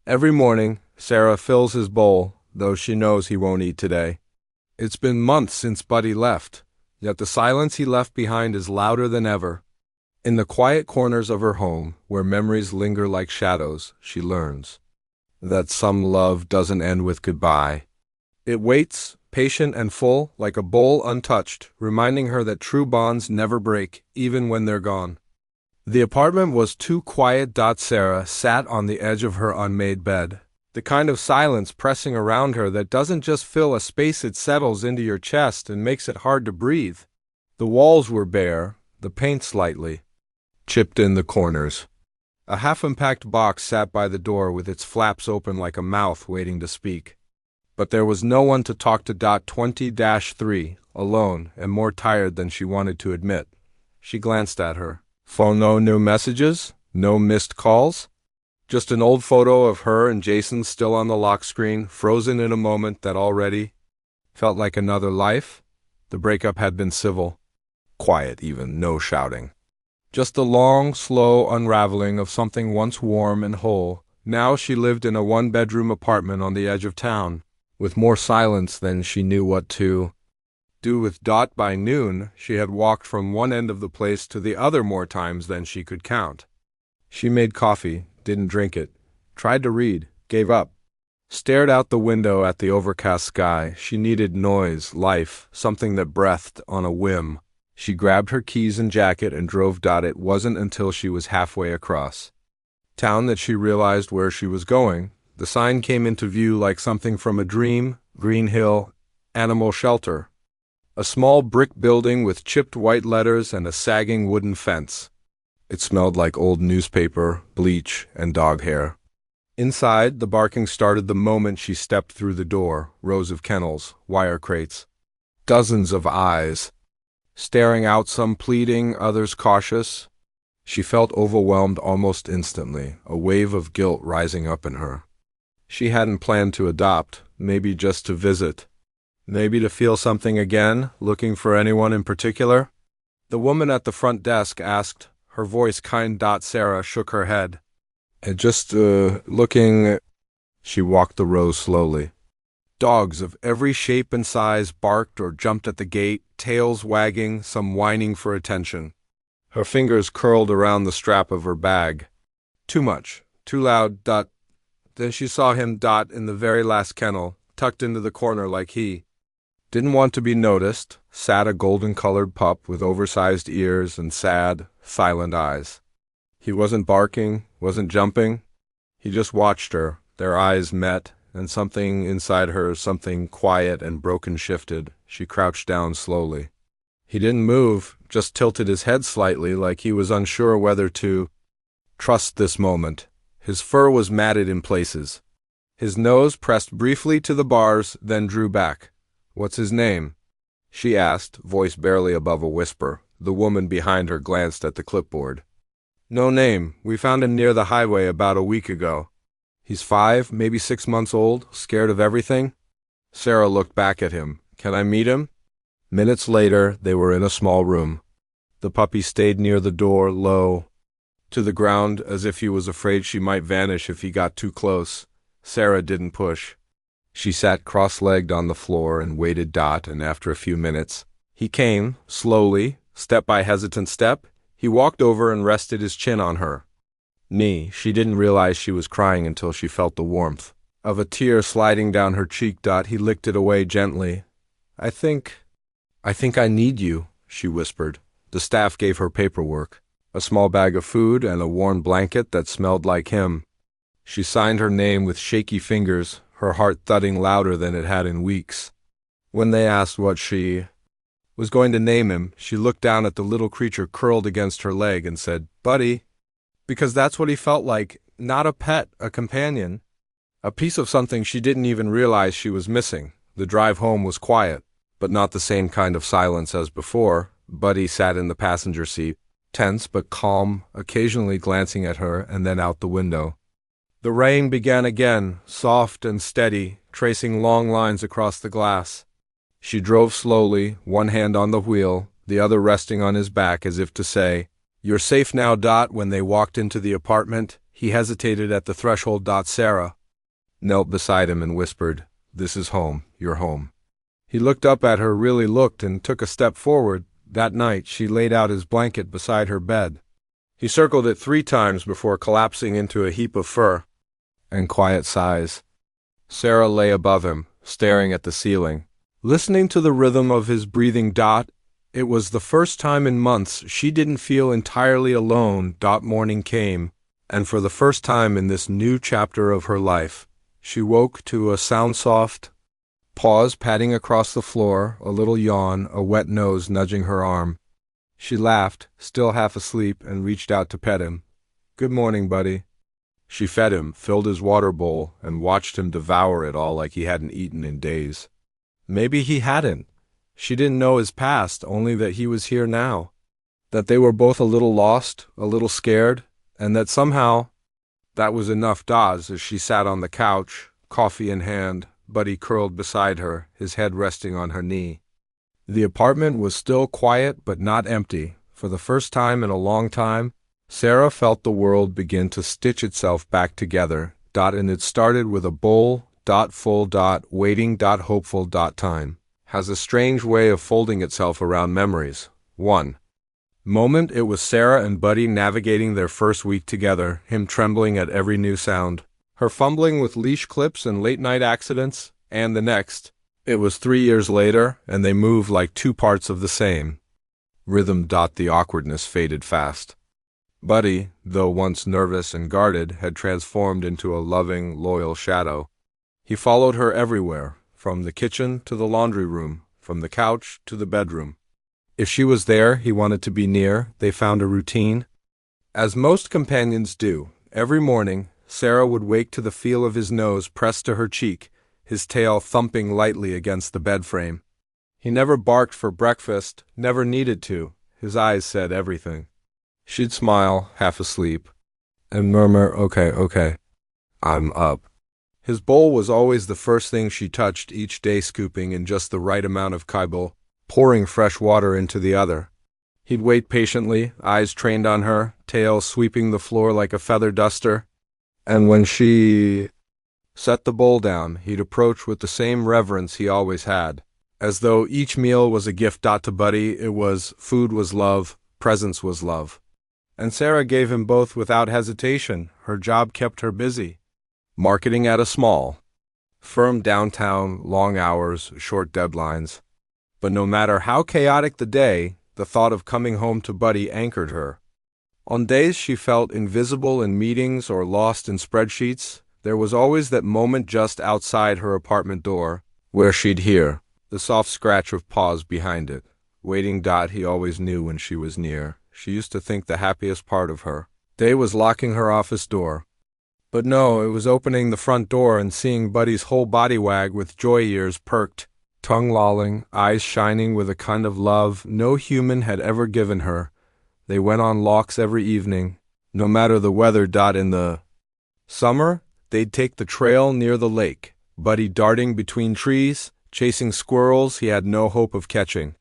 Every morning, Sarah fills his bowl, though she knows he won't eat today. It's been months since Buddy left, yet the silence he left behind is louder than ever. In the quiet corners of her home, where memories linger like shadows, she learns that some love doesn't end with goodbye. It waits, patient and full, like a bowl untouched, reminding her that true bonds never break, even when they're gone. The apartment was too quiet. Sarah sat on the edge of her unmade bed, the kind of silence pressing around her that doesn't just fill a space, it settles into your chest and makes it hard to breathe. The walls were bare, the paint slightly chipped in the corners. A half-unpacked box sat by the door with its flaps open like a mouth waiting to speak. But there was no one to talk to. 20-3, alone and more tired than she wanted to admit. She glanced at her phone. No new messages, no missed calls. Just an old photo of her and Jason still on the lock screen, frozen in a moment that already felt like another life. The breakup had been civil, quiet even, no shouting. Just the long, slow unraveling of something once warm and whole. Now she lived in a one-bedroom apartment on the edge of town, with more silence than she knew what to do with. By noon, she had walked from one end of the place to the other more times than she could count. She made coffee, didn't drink it, tried to read, gave up, stared out the window at the overcast sky. She needed noise, life, something that breathed on a whim. She grabbed her keys and jacket and drove. It wasn't until she was halfway across town that she realized where she was going. The sign came into view like something from a dream. Green Hill Animal Shelter. A small brick building with chipped white letters and a sagging wooden fence. It smelled like old newspaper, bleach, and dog hair. Inside, the barking started the moment she stepped through the door. Rows of kennels, wire crates, dozens of eyes staring out, some pleading, others cautious. She felt overwhelmed almost instantly, a wave of guilt rising up in her. She hadn't planned to adopt, maybe just to visit. Maybe to feel something again, looking for anyone in particular. The woman at the front desk asked, her voice kind. Sarah shook her head. Just looking. She walked the rows slowly. Dogs of every shape and size barked or jumped at the gate, tails wagging, some whining for attention. Her fingers curled around the strap of her bag. Too much, too loud. Then she saw him. In the very last kennel, tucked into the corner like he didn't want to be noticed, sat a golden-colored pup with oversized ears and sad, silent eyes. He wasn't barking, wasn't jumping. He just watched her. Their eyes met, and something inside her, something quiet and broken, shifted. She crouched down slowly. He didn't move, just tilted his head slightly like he was unsure whether to trust this moment. His fur was matted in places. His nose pressed briefly to the bars, then drew back. "What's his name?" she asked, voice barely above a whisper. The woman behind her glanced at the clipboard. "No name. We found him near the highway about a week ago. He's 5, maybe 6 months old, scared of everything." Sarah looked back at him. "Can I meet him?" Minutes later, they were in a small room. The puppy stayed near the door, low to the ground, as if he was afraid she might vanish if he got too close. Sarah didn't push. She sat cross-legged on the floor and waited. And after a few minutes, he came, slowly, step by hesitant step. He walked over and rested his chin on her knee. She didn't realize she was crying until she felt the warmth of a tear sliding down her cheek. He licked it away gently. I think I need you," she whispered. The staff gave her paperwork, a small bag of food and a worn blanket that smelled like him. She signed her name with shaky fingers, her heart thudding louder than it had in weeks. When they asked what she was going to name him, she looked down at the little creature curled against her leg and said, "Buddy," because that's what he felt like, not a pet, a companion, a piece of something she didn't even realize she was missing. The drive home was quiet, but not the same kind of silence as before. Buddy sat in the passenger seat, tense but calm, occasionally glancing at her and then out the window. The rain began again, soft and steady, tracing long lines across the glass. She drove slowly, one hand on the wheel, the other resting on his back as if to say, "You're safe now." When they walked into the apartment, he hesitated at the threshold. "Sarah, knelt beside him and whispered, "This is home, your home." He looked up at her, really looked, and took a step forward. That night, she laid out his blanket beside her bed. He circled it 3 times before collapsing into a heap of fur and quiet sighs. Sarah lay above him, staring at the ceiling, listening to the rhythm of his breathing. It was the first time in months she didn't feel entirely alone. Morning came, and for the first time in this new chapter of her life, she woke to a sound, soft paws patting across the floor, a little yawn, a wet nose nudging her arm. She laughed, still half asleep, and reached out to pet him. "Good morning, buddy." She fed him, filled his water bowl, and watched him devour it all like he hadn't eaten in days. Maybe he hadn't. She didn't know his past, only that he was here now. That they were both a little lost, a little scared, and that somehow that was enough. As she sat on the couch, coffee in hand, Buddy curled beside her, his head resting on her knee. The apartment was still quiet but not empty. For the first time in a long time, Sarah felt the world begin to stitch itself back together. And it started with a bowl, full, waiting, hopeful, time. Has a strange way of folding itself around memories. 1 moment, it was Sarah and Buddy navigating their first week together, him trembling at every new sound, her fumbling with leash clips and late-night accidents, and the next, it was 3 years later, and they moved like 2 parts of the same rhythm. The awkwardness faded fast. Buddy, though once nervous and guarded, had transformed into a loving, loyal shadow. He followed her everywhere, from the kitchen to the laundry room, from the couch to the bedroom. If she was there, he wanted to be near. They found a routine. As most companions do, every morning, Sarah would wake to the feel of his nose pressed to her cheek, his tail thumping lightly against the bed frame. He never barked for breakfast, never needed to. His eyes said everything. She'd smile, half asleep, and murmur, okay, I'm up. His bowl was always the first thing she touched each day, scooping in just the right amount of kibble, pouring fresh water into the other. He'd wait patiently, eyes trained on her, tail sweeping the floor like a feather duster. And when she set the bowl down, he'd approach with the same reverence he always had, as though each meal was a gift. To Buddy, it was food was love, presence was love. And Sarah gave him both without hesitation. Her job kept her busy. Marketing at a small firm downtown, long hours, short deadlines. But no matter how chaotic the day, the thought of coming home to Buddy anchored her. On days she felt invisible in meetings or lost in spreadsheets, there was always that moment just outside her apartment door, where she'd hear the soft scratch of paws behind it, waiting. He always knew when she was near. She used to think the happiest part of her day was locking her office door. But no, it was opening the front door and seeing Buddy's whole body wag with joy, ears perked, tongue lolling, eyes shining with a kind of love no human had ever given her. They went on walks every evening, no matter the weather. In the summer, they'd take the trail near the lake, Buddy darting between trees, chasing squirrels he had no hope of catching.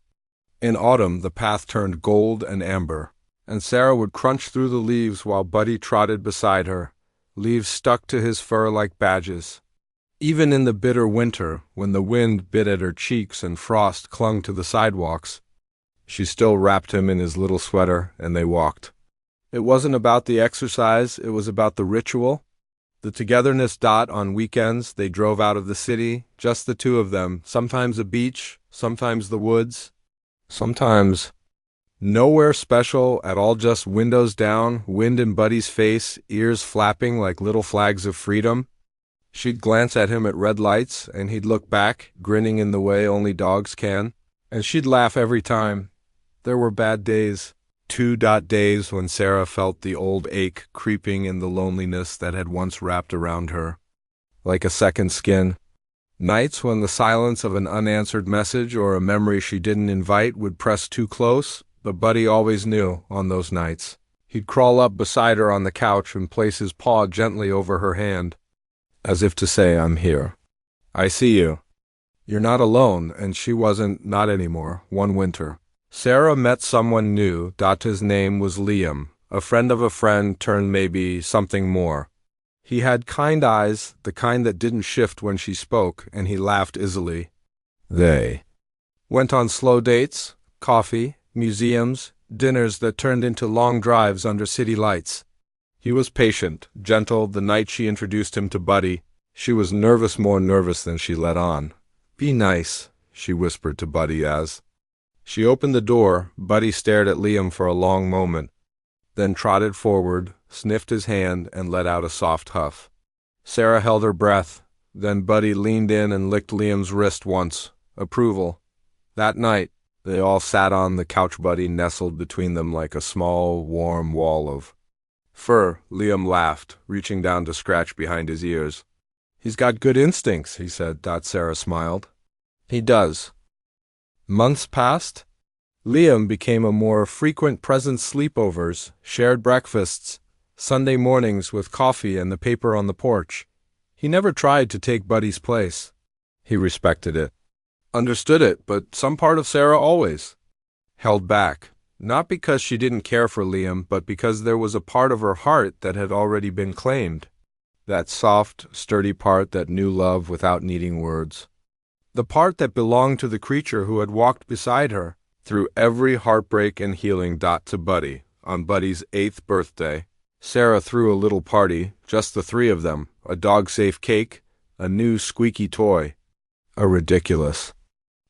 In autumn, the path turned gold and amber, and Sarah would crunch through the leaves while Buddy trotted beside her, leaves stuck to his fur like badges. Even in the bitter winter, when the wind bit at her cheeks and frost clung to the sidewalks, she still wrapped him in his little sweater, and they walked. It wasn't about the exercise, it was about the ritual, the togetherness. On weekends, they drove out of the city, just the two of them, sometimes a beach, sometimes the woods, sometimes nowhere special at all, just windows down, wind in Buddy's face, ears flapping like little flags of freedom. She'd glance at him at red lights, and he'd look back, grinning in the way only dogs can, and she'd laugh every time. There were bad days, 2 days when Sarah felt the old ache creeping in the loneliness that had once wrapped around her, like a second skin. Nights when the silence of an unanswered message or a memory she didn't invite would press too close, but Buddy always knew on those nights. He'd crawl up beside her on the couch and place his paw gently over her hand, as if to say, I'm here. I see you. You're not alone, and she wasn't, not anymore. One winter, Sarah met someone new. His name was Liam, a friend of a friend turned maybe something more. He had kind eyes, the kind that didn't shift when she spoke, and he laughed easily. They went on slow dates, coffee, museums, dinners that turned into long drives under city lights. He was patient, gentle. The night she introduced him to Buddy, she was nervous, more nervous than she let on. "Be nice," she whispered to Buddy as she opened the door. Buddy stared at Liam for a long moment, then trotted forward, sniffed his hand, and let out a soft huff. Sarah held her breath. Then Buddy leaned in and licked Liam's wrist once. Approval. That night, they all sat on the couch. Buddy nestled between them like a small, warm wall of fur. Liam laughed, reaching down to scratch behind his ears. "He's got good instincts," he said. Sarah smiled. "He does." Months passed. Liam became a more frequent presence. Sleepovers, shared breakfasts, Sunday mornings with coffee and the paper on the porch. He never tried to take Buddy's place. He respected it, understood it, but some part of Sarah always held back. Not because she didn't care for Liam, but because there was a part of her heart that had already been claimed. That soft, sturdy part that knew love without needing words. The part that belonged to the creature who had walked beside her through every heartbreak and healing. To Buddy, on Buddy's 8th birthday, Sarah threw a little party, just the three of them, a dog-safe cake, a new squeaky toy. A ridiculous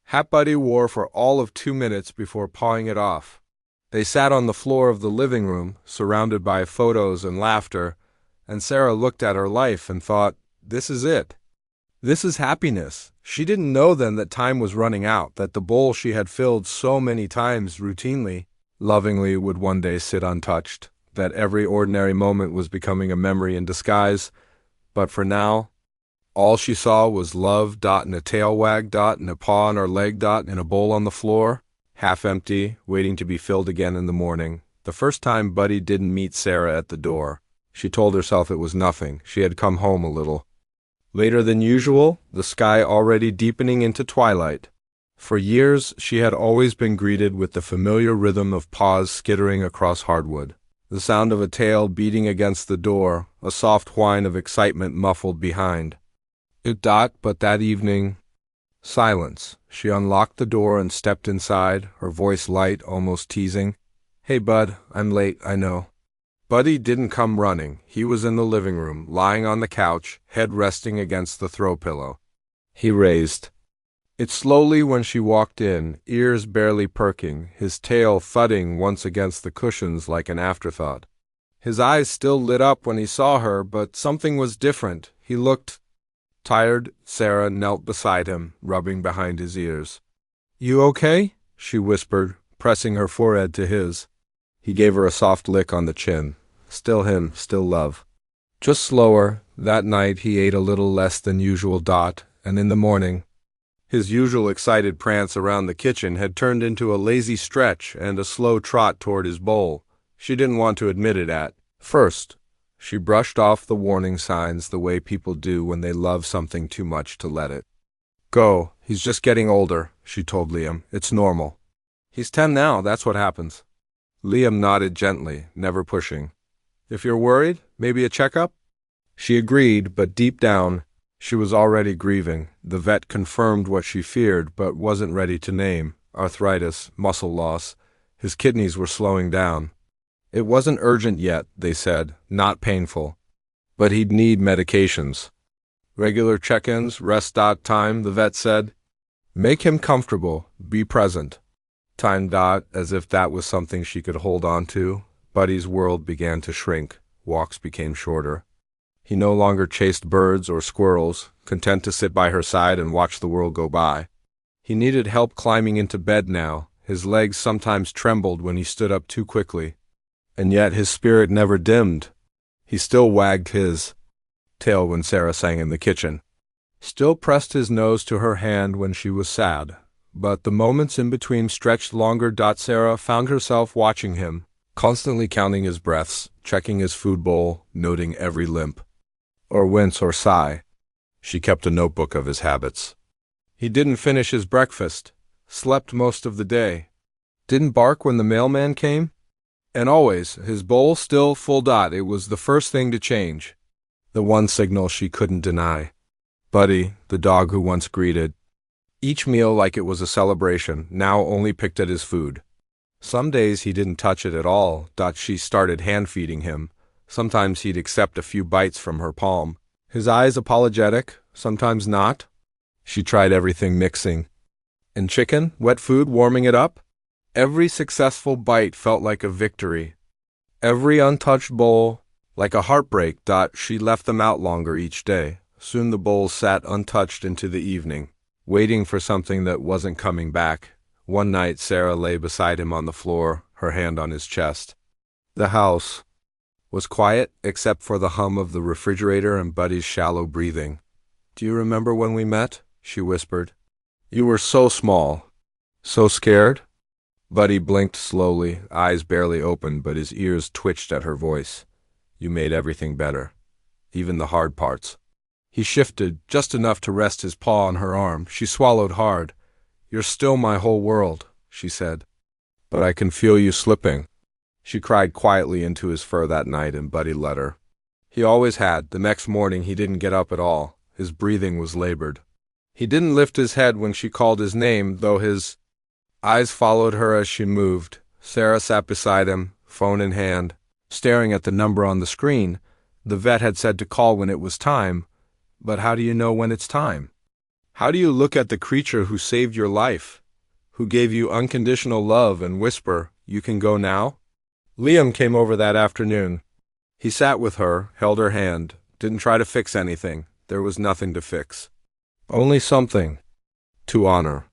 hat Buddy wore for all of 2 minutes before pawing it off. They sat on the floor of the living room, surrounded by photos and laughter, and Sarah looked at her life and thought, this is it. This is happiness. She didn't know then that time was running out, that the bowl she had filled so many times routinely, lovingly, would one day sit untouched, that every ordinary moment was becoming a memory in disguise. But for now, all she saw was love, and a tail wag, and a paw on her leg, and a bowl on the floor, half empty, waiting to be filled again in the morning. The first time Buddy didn't meet Sarah at the door, she told herself it was nothing. She had come home a little later than usual, the sky already deepening into twilight. For years, she had always been greeted with the familiar rhythm of paws skittering across hardwood, the sound of a tail beating against the door, a soft whine of excitement muffled behind it. But that evening, silence. She unlocked the door and stepped inside, her voice light, almost teasing. "Hey, Bud, I'm late, I know." Buddy didn't come running. He was in the living room, lying on the couch, head resting against the throw pillow. He raised it slowly when she walked in, ears barely perking, his tail thudding once against the cushions like an afterthought. His eyes still lit up when he saw her, but something was different. He looked tired. Sarah knelt beside him, rubbing behind his ears. "You okay?" she whispered, pressing her forehead to his. He gave her a soft lick on the chin. Still him, still love. Just slower. That night he ate a little less than usual. And in the morning, his usual excited prance around the kitchen had turned into a lazy stretch and a slow trot toward his bowl. She didn't want to admit it at first. She brushed off the warning signs the way people do when they love something too much to let it go. "He's just getting older," she told Liam. "It's normal. He's 10 now, that's what happens." Liam nodded gently, never pushing. "If you're worried, maybe a checkup?" She agreed, but deep down, she was already grieving. The vet confirmed what she feared but wasn't ready to name: arthritis, muscle loss. His kidneys were slowing down. It wasn't urgent yet, they said, not painful. But he'd need medications. Regular check-ins, rest. Time, the vet said. Make him comfortable, be present. Time. As if that was something she could hold on to. Buddy's world began to shrink. Walks became shorter. He no longer chased birds or squirrels, content to sit by her side and watch the world go by. He needed help climbing into bed now. His legs sometimes trembled when he stood up too quickly. And yet his spirit never dimmed. He still wagged his tail when Sarah sang in the kitchen. Still pressed his nose to her hand when she was sad. But the moments in between stretched longer. Sarah found herself watching him, constantly counting his breaths, checking his food bowl, noting every limp or wince or sigh. She kept a notebook of his habits. He didn't finish his breakfast, slept most of the day, didn't bark when the mailman came, and always, his bowl still full. It was the first thing to change. The one signal she couldn't deny. Buddy, the dog who once greeted each meal like it was a celebration, now only picked at his food. Some days he didn't touch it at all. She started hand-feeding him. Sometimes he'd accept a few bites from her palm. His eyes apologetic, sometimes not. She tried everything mixing. And chicken, wet food, warming it up. Every successful bite felt like a victory. Every untouched bowl, like a heartbreak. She left them out longer each day. Soon the bowls sat untouched into the evening, waiting for something that wasn't coming back. One night, Sarah lay beside him on the floor, her hand on his chest. The house was quiet except for the hum of the refrigerator and Buddy's shallow breathing. "Do you remember when we met?" she whispered. "You were so small, so scared." Buddy blinked slowly, eyes barely open, but his ears twitched at her voice. "You made everything better, even the hard parts." He shifted, just enough to rest his paw on her arm. She swallowed hard. "You're still my whole world," she said. "But I can feel you slipping." She cried quietly into his fur that night, and Buddy let her. He always had. The next morning he didn't get up at all. His breathing was labored. He didn't lift his head when she called his name, though his eyes followed her as she moved. Sarah sat beside him, phone in hand, staring at the number on the screen. The vet had said to call when it was time. But how do you know when it's time? How do you look at the creature who saved your life, who gave you unconditional love, and whisper, "You can go now"? Liam came over that afternoon. He sat with her, held her hand, didn't try to fix anything. There was nothing to fix. Only something to honor.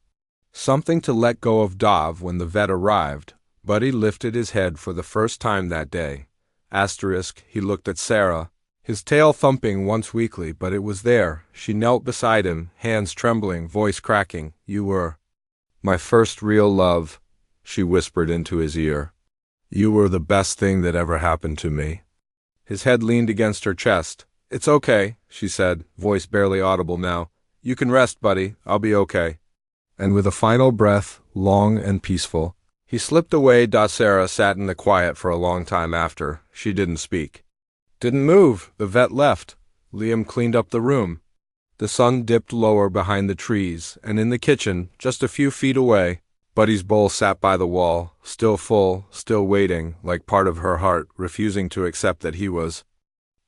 Something to let go of. When the vet arrived, Buddy lifted his head for the first time that day. He looked at Sarah, his tail thumping once weakly, but it was there. She knelt beside him, hands trembling, voice cracking. "You were my first real love," she whispered into his ear. "You were the best thing that ever happened to me." His head leaned against her chest. "It's okay," she said, voice barely audible now. "You can rest, Buddy. I'll be okay." And with a final breath, long and peaceful, he slipped away. Sarah sat in the quiet for a long time after. She didn't speak. Didn't move. The vet left. Liam cleaned up the room. The sun dipped lower behind the trees, and in the kitchen, just a few feet away, Buddy's bowl sat by the wall, still full, still waiting, like part of her heart, refusing to accept that he was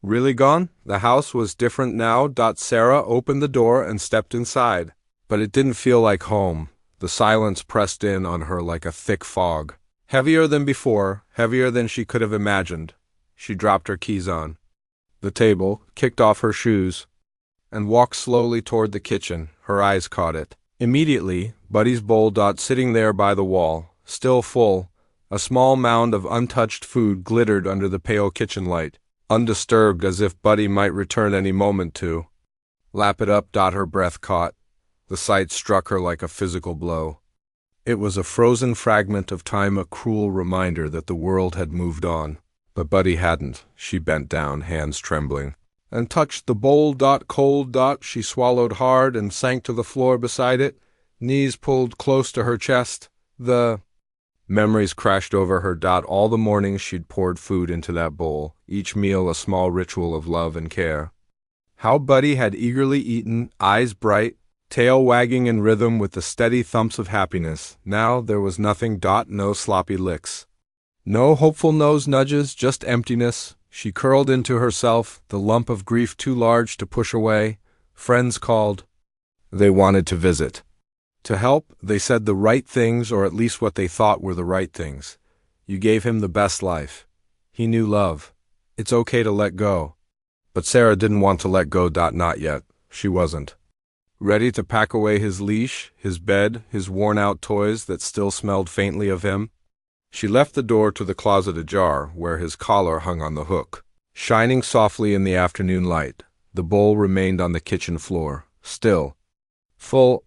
really gone. The house was different now. Sarah opened the door and stepped inside. But it didn't feel like home. The silence pressed in on her like a thick fog. Heavier than before, heavier than she could have imagined. She dropped her keys on the table, kicked off her shoes, and walked slowly toward the kitchen. Her eyes caught it. Immediately, Buddy's bowl, sitting there by the wall, still full, a small mound of untouched food glittered under the pale kitchen light, undisturbed, as if Buddy might return any moment to lap it up. Her breath caught. The sight struck her like a physical blow. It was a frozen fragment of time, a cruel reminder that the world had moved on. But Buddy hadn't. She bent down, hands trembling, and touched the bowl. Cold. She swallowed hard and sank to the floor beside it, knees pulled close to her chest. The memories crashed over her. All the mornings she'd poured food into that bowl, each meal a small ritual of love and care. How Buddy had eagerly eaten, eyes bright, tail wagging in rhythm with the steady thumps of happiness. Now there was nothing. No sloppy licks. No hopeful nose nudges, just emptiness. She curled into herself, the lump of grief too large to push away. Friends called. They wanted to visit. To help, they said the right things, or at least what they thought were the right things. You gave him the best life. He knew love. It's okay to let go. But Sarah didn't want to let go. Not yet. She wasn't ready to pack away his leash, his bed, his worn-out toys that still smelled faintly of him. She left the door to the closet ajar, where his collar hung on the hook, shining softly in the afternoon light. The bowl remained on the kitchen floor, still. Full,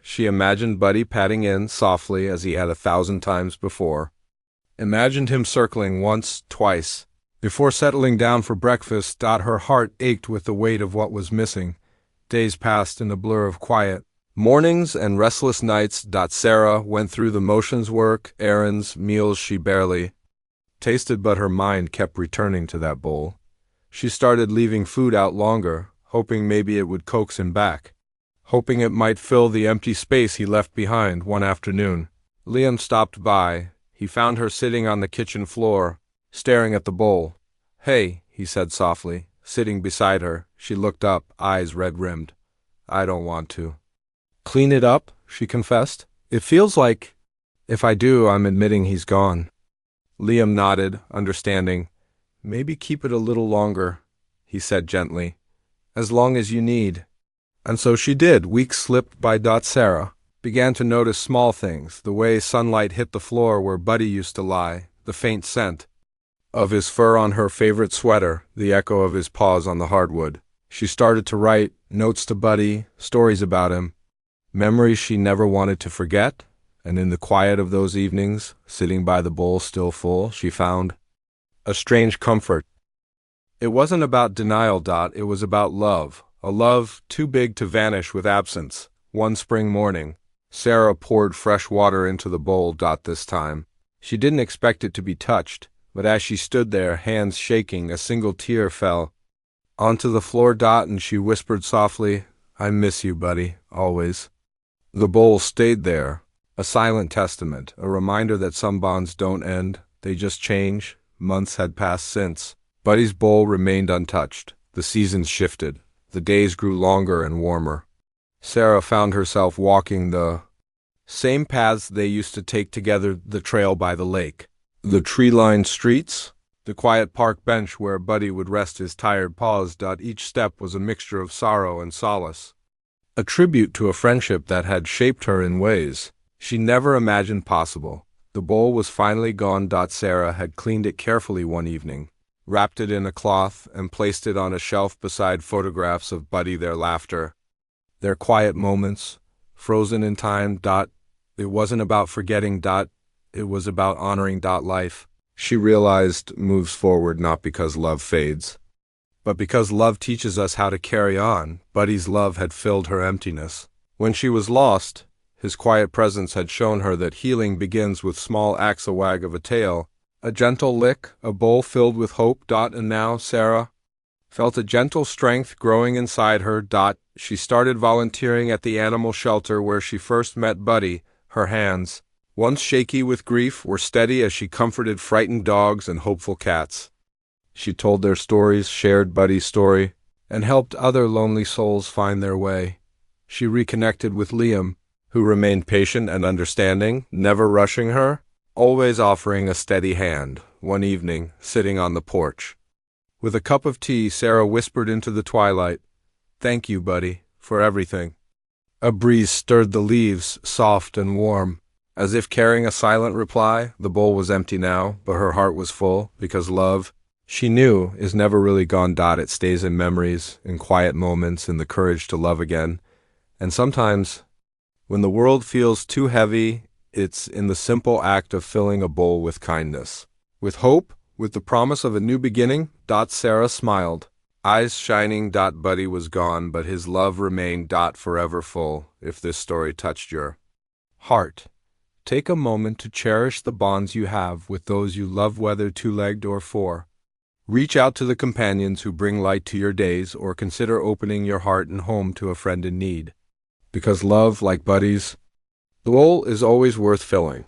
she imagined Buddy patting in softly as he had 1,000 times before. Imagined him circling once, twice. Before settling down for breakfast, her heart ached with the weight of what was missing. Days passed in a blur of quiet. Mornings and restless nights. Sarah went through the motions, work, errands, meals she barely tasted, but her mind kept returning to that bowl. She started leaving food out longer, hoping maybe it would coax him back, hoping it might fill the empty space he left behind one afternoon. Liam stopped by. He found her sitting on the kitchen floor, staring at the bowl. "Hey," he said softly, sitting beside her. She looked up, eyes red-rimmed. "I don't want to." "Clean it up," she confessed. "It feels like if I do, I'm admitting he's gone." Liam nodded, understanding. "Maybe keep it a little longer," he said gently. "As long as you need." And so she did. Weeks slipped by. Sarah began to notice small things, the way sunlight hit the floor where Buddy used to lie, the faint scent of his fur on her favorite sweater, the echo of his paws on the hardwood. She started to write notes to Buddy, stories about him, memories she never wanted to forget, and in the quiet of those evenings, sitting by the bowl still full, she found a strange comfort. It wasn't about denial. It was about love, a love too big to vanish with absence. One spring morning, Sarah poured fresh water into the bowl. This time, she didn't expect it to be touched, but as she stood there, hands shaking, a single tear fell onto the floor. And she whispered softly, "I miss you, Buddy, always." The bowl stayed there, a silent testament, a reminder that some bonds don't end, they just change. Months had passed since. Buddy's bowl remained untouched. The seasons shifted. The days grew longer and warmer. Sarah found herself walking the same paths they used to take together, the trail by the lake, the tree-lined streets, the quiet park bench where Buddy would rest his tired paws. Each step was a mixture of sorrow and solace, a tribute to a friendship that had shaped her in ways she never imagined possible. The bowl was finally gone. Sarah had cleaned it carefully one evening, wrapped it in a cloth, and placed it on a shelf beside photographs of Buddy, their laughter, their quiet moments, frozen in time. It wasn't about forgetting. It was about honoring. Life, she realized, moves forward not because love fades, but because love teaches us how to carry on. Buddy's love had filled her emptiness. When she was lost, his quiet presence had shown her that healing begins with small acts, a wag of a tail, a gentle lick, a bowl filled with hope. And now Sarah felt a gentle strength growing inside her. She started volunteering at the animal shelter where she first met Buddy. Her hands, once shaky with grief, were steady as she comforted frightened dogs and hopeful cats. She told their stories, shared Buddy's story, and helped other lonely souls find their way. She reconnected with Liam, who remained patient and understanding, never rushing her, always offering a steady hand. One evening, sitting on the porch with a cup of tea, Sarah whispered into the twilight, "Thank you, Buddy, for everything." A breeze stirred the leaves, soft and warm, as if carrying a silent reply. The bowl was empty now, but her heart was full, because love, she knew, is never really gone. It stays in memories, in quiet moments, in the courage to love again. And sometimes, when the world feels too heavy, it's in the simple act of filling a bowl with kindness, with hope, with the promise of a new beginning. Sarah smiled, eyes shining. Buddy was gone, but his love remained. Forever full. If this story touched your heart, take a moment to cherish the bonds you have with those you love, whether two-legged or four. Reach out to the companions who bring light to your days, or consider opening your heart and home to a friend in need. Because love, like Buddy's, the bowl is always worth filling.